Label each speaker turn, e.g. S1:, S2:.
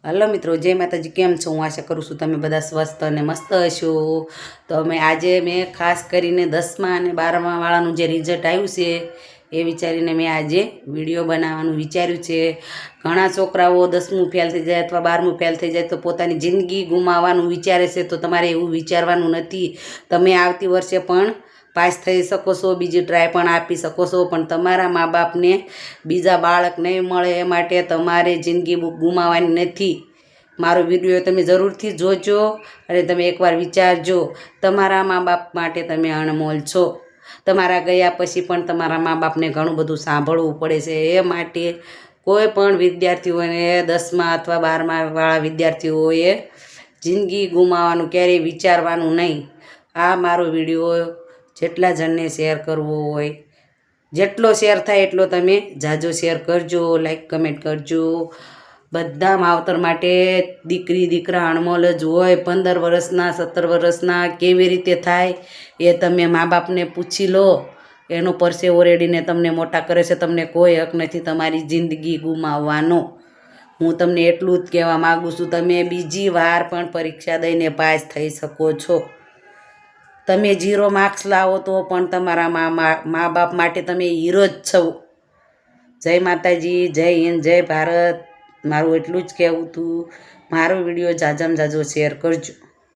S1: Hello મિત્રો, જય માતાજી। કેમ છો? હું આશા કરું છું તમે બધા સ્વસ્થ અને મસ્ત હશો। તો આજે મેં ખાસ કરીને 10મા અને 12મા વાળાનું જે રિઝલ્ટ આવ્યું છે એ વિચારીને મેં આજે વિડીયો બનાવવાનું વિચાર્યું છે। ઘણા છોકરાઓ 10મું ફેલ થઈ જાય અથવા 12મું ફેલ થઈ જાય તો પોતાની જિંદગી ગુમાવવાનું વિચારે છે। તો તમારે એવું વિચારવાનું નથી। તમે આવતી વર્ષે પણ પાસ થઈ શકો છો, બીજી ટ્રાય પણ આપી શકો છો, પણ તમારા મા બાપને બીજા બાળક નહીં મળે એ માટે તમારે જિંદગી ગુમાવવાની નથી। મારો વિડીયો તમે જરૂરથી જોજો અને તમે એકવાર વિચારજો। તમારા મા બાપ માટે તમે અણમોલ છો। તમારા ગયા પછી પણ તમારા મા બાપને ઘણું બધું સાંભળવું પડે છે। એ માટે કોઈ પણ વિદ્યાર્થીઓને 10મા અથવા 12મા વાળા વિદ્યાર્થીઓએ જિંદગી ગુમાવવાનું ક્યારેય વિચારવાનું નહીં। આ મારો વિડીયો જેટલા જણને શેર કરવો હોય, જેટલો શેર થાય એટલો તમે જાજો શેર કરજો, લાઈક કમેન્ટ કરજો। બધા માવતર માટે દીકરી દીકરા અણમોલ જ હોય। 15 વર્ષના 17 વર્ષના કેવી રીતે થાય એ તમે મા બાપને પૂછી લો। એનો પરસેવો રેડીને તમને મોટા કરે છે। તમને કોઈ હક નથી તમારી જિંદગી ગુમાવવાનો। હું તમને એટલું જ કહેવા માગું છું, તમે બીજી વાર પણ પરીક્ષા દઈને પાસ થઈ શકો છો। તમે 0 માર્ક્સ લાવો તો પણ તમારા મા બાપ માટે તમે હીરો જ છો। જય માતાજી, જય હિન્દ, જય ભારત। મારું એટલું જ કહેવું હતું। મારો વિડીયો જાજામાં જાજો શેર કરજો।